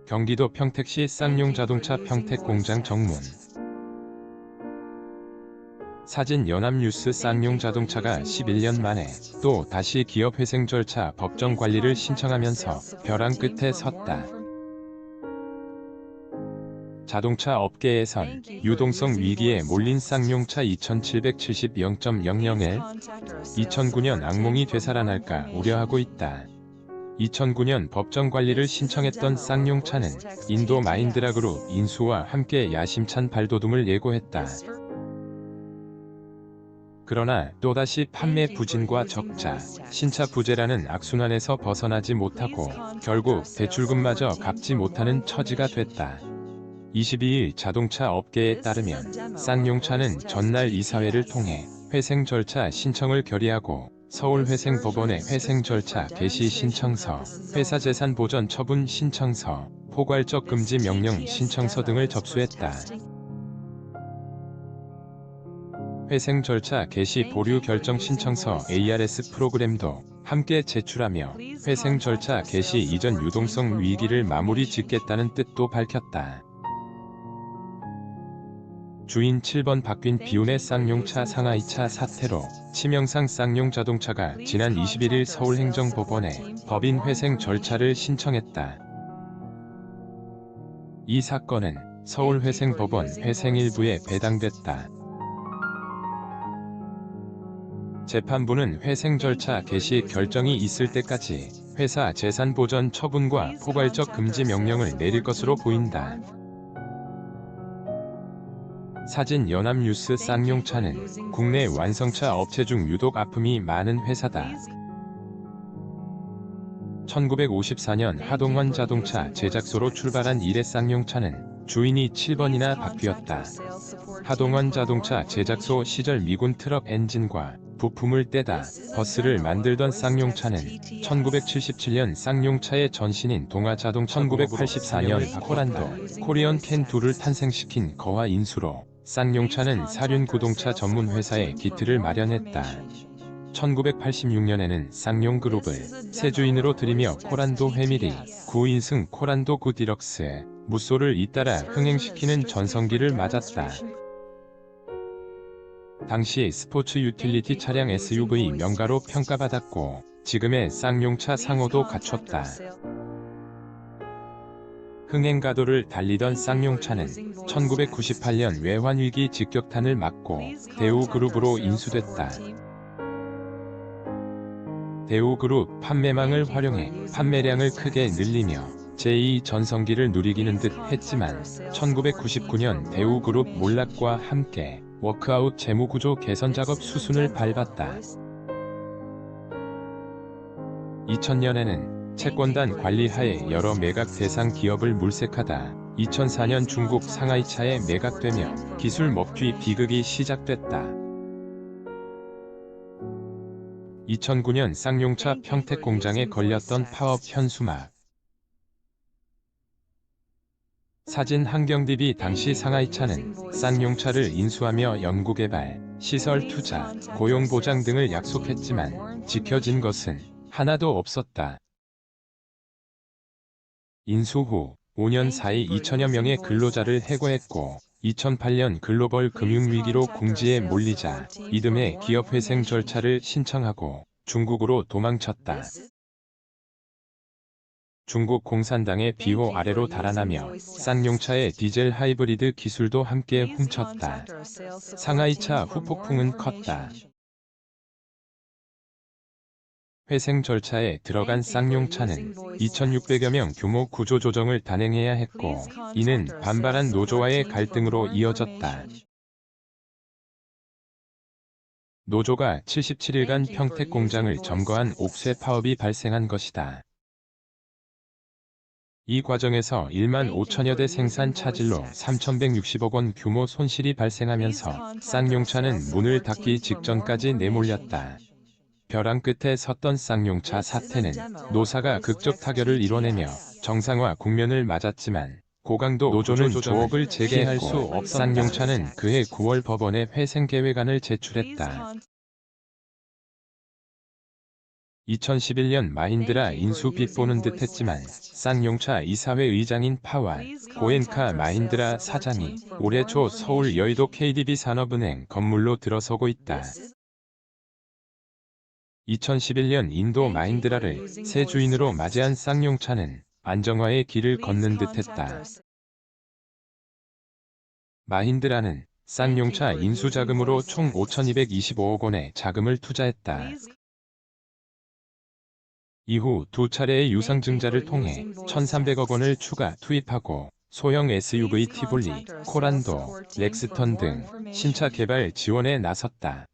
경기도 평택시 쌍용 자동차 평택공장 정문. 사진 연합뉴스. 쌍용 자동차가 11년 만에 또 다시 기업회생 절차 법정 관리를 신청하면서 벼랑 끝에 섰다. 자동차 업계에선 유동성 위기에 몰린 쌍용차 2770.001 2009년 악몽이 되살아날까 우려하고 있다. 2009년 법정 관리를 신청했던 쌍용차는 인도 마인드라그룹 인수와 함께 야심찬 발돋움을 예고했다. 그러나 또다시 판매 부진과 적자, 신차 부재라는 악순환에서 벗어나지 못하고 결국 대출금마저 갚지 못하는 처지가 됐다. 22일 자동차 업계에 따르면 쌍용차는 전날 이사회를 통해 회생 절차 신청을 결의하고 서울회생법원에 회생 절차 개시 신청서, 회사재산 보전 처분 신청서, 포괄적 금지 명령 신청서 등을 접수했다. 회생 절차 개시 보류 결정 신청서 ARS 프로그램도 함께 제출하며 회생 절차 개시 이전 유동성 위기를 마무리 짓겠다는 뜻도 밝혔다. 주인 7번 바뀐 비운의 쌍용차 상하이차 사태로 치명상 쌍용 자동차가 지난 21일 서울행정법원에 법인 회생 절차를 신청했다. 이 사건은 서울회생법원 회생일부에 배당됐다. 재판부는 회생 절차 개시 결정이 있을 때까지 회사 재산 보전 처분과 포괄적 금지 명령을 내릴 것으로 보인다. 사진 연합뉴스. 쌍용차는 국내 완성차 업체 중 유독 아픔이 많은 회사다. 1954년 하동환 자동차 제작소로 출발한 이래 쌍용차는 주인이 7번이나 바뀌었다. 하동환 자동차 제작소 시절 미군 트럭 엔진과 부품을 떼다 버스를 만들던 쌍용차는 1977년 쌍용차의 전신인 동아자동차 1984년 코란도 코리언 캔2를 탄생시킨 거화 인수로 쌍용차는 사륜구동차 전문 회사의 기틀을 마련했다. 1986년에는 쌍용그룹을 새 주인으로 들이며 코란도 회밀이 9인승 코란도 9 디럭스 무쏘를 잇따라 흥행시키는 전성기를 맞았다. 당시 스포츠 유틸리티 차량 SUV 명가로 평가받았고 지금의 쌍용차 상호도 갖췄다. 흥행가도를 달리던 쌍용차는 1998년 외환위기 직격탄을 맞고 대우그룹으로 인수됐다. 대우그룹 판매망을 활용해 판매량을 크게 늘리며 제2 전성기를 누리기는 듯 했지만 1999년 대우그룹 몰락과 함께 워크아웃 재무구조 개선 작업 수순을 밟았다. 2000년에는 채권단 관리하에 여러 매각 대상 기업을 물색하다 2004년 중국 상하이차에 매각되며 기술 먹튀 비극이 시작됐다. 2009년 쌍용차 평택 공장에 걸렸던 파업 현수막. 사진 한경DB. 당시 상하이차는 쌍용차를 인수하며 연구개발, 시설 투자, 고용보장 등을 약속했지만 지켜진 것은 하나도 없었다. 인수 후 5년 사이 2천여 명의 근로자를 해고했고 2008년 글로벌 금융위기로 궁지에 몰리자 이듬해 기업회생 절차를 신청하고 중국으로 도망쳤다. 중국 공산당의 비호 아래로 달아나며 쌍용차의 디젤 하이브리드 기술도 함께 훔쳤다. 상하이차 후폭풍은 컸다. 회생 절차에 들어간 쌍용차는 2,600여 명 규모 구조조정을 단행해야 했고 이는 반발한 노조와의 갈등으로 이어졌다. 노조가 77일간 평택 공장을 점거한 옥쇄 파업이 발생한 것이다. 이 과정에서 1만 5천여 대 생산 차질로 3,160억 원 규모 손실이 발생하면서 쌍용차는 문을 닫기 직전까지 내몰렸다. 벼랑 끝에 섰던 쌍용차 사태는 노사가 극적 타결을 이뤄내며 정상화 국면을 맞았지만 고강도 노조는 조업을 재개할 수 없었다. 쌍용차는 그해 9월 법원에 회생 계획안을 제출했다. 2011년 마힌드라 인수 빗보는 듯했지만 쌍용차 이사회 의장인 파왈 고엔카 마힌드라 사장이 올해 초 서울 여의도 KDB 산업은행 건물로 들어서고 있다. 2011년 인도 마힌드라를 새 주인으로 맞이한 쌍용차는 안정화의 길을 걷는 듯했다. 마힌드라는 쌍용차 인수자금으로 총 5,225억 원의 자금을 투자했다. 이후 두 차례의 유상증자를 통해 1,300억 원을 추가 투입하고 소형 SUV 티볼리, 코란도, 렉스턴 등 신차 개발 지원에 나섰다.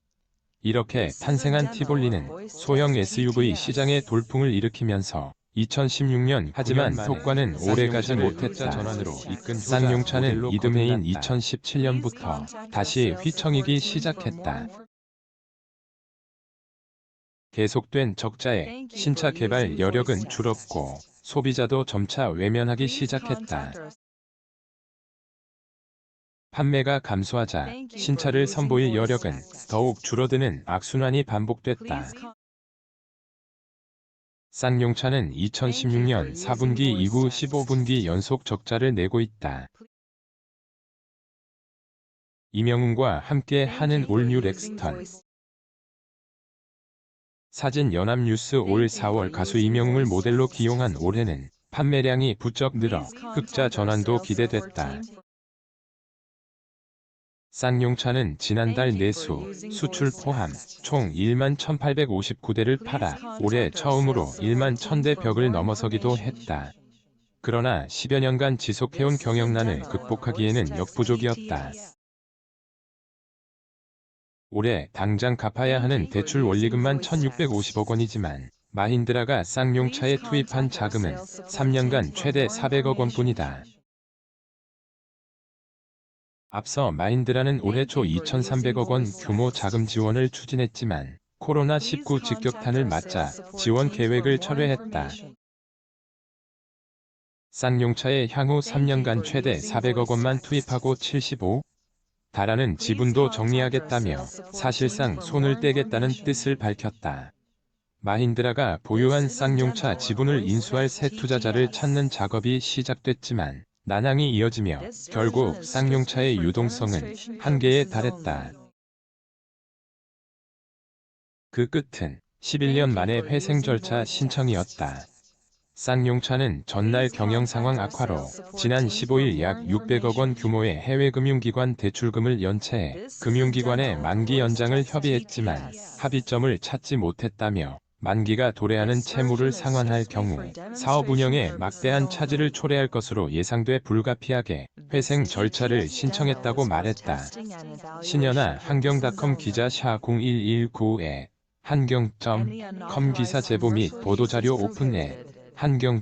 이렇게 탄생한 티볼리는 소형 SUV 시장에 돌풍을 일으키면서 2016년 하지만 효과는 오래가지 못했다. 쌍용차는 이듬해인 2017년부터 다시 휘청이기 시작했다. 계속된 적자에 신차 개발 여력은 줄었고 소비자도 점차 외면하기 시작했다. 판매가 감소하자 신차를 선보일 여력은 더욱 줄어드는 악순환이 반복됐다. 쌍용차는 2016년 4분기 이후 15분기 연속 적자를 내고 있다. 이명웅과 함께 하는 올뉴 렉스턴. 사진 연합뉴스 올 4월 가수 이명웅을 모델로 기용한 올해는 판매량이 부쩍 늘어 흑자 전환도 기대됐다. 쌍용차는 지난달 내수, 수출 포함 총 1만 1,859대를 팔아 올해 처음으로 1만 1,000대 벽을 넘어서기도 했다. 그러나 10여 년간 지속해온 경영난을 극복하기에는 역부족이었다. 올해 당장 갚아야 하는 대출 원리금만 1,650억 원이지만 마힌드라가 쌍용차에 투입한 자금은 3년간 최대 400억 원뿐이다. 앞서 마힌드라는 올해 초 2,300억 원 규모 자금 지원을 추진했지만 코로나19 직격탄을 맞자 지원 계획을 철회했다. 쌍용차에 향후 3년간 최대 400억 원만 투입하고 75달하는 지분도 정리하겠다며 사실상 손을 떼겠다는 뜻을 밝혔다. 마힌드라가 보유한 쌍용차 지분을 인수할 새 투자자를 찾는 작업이 시작됐지만 난항이 이어지며 결국 쌍용차의 유동성은 한계에 달했다. 그 끝은 11년 만의 회생 절차 신청이었다. 쌍용차는 전날 경영 상황 악화로 지난 15일 약 600억 원 규모의 해외 금융기관 대출금을 연체해 금융기관의 만기 연장을 협의했지만 합의점을 찾지 못했다며 만기가 도래하는 채무를 상환할 경우 사업 운영에 막대한 차질을 초래할 것으로 예상돼 불가피하게 회생 절차를 신청했다고 말했다. 신현아 한경닷컴 기자 샤0119에 한경.com 기사 제보 및 보도자료 오픈 @한경.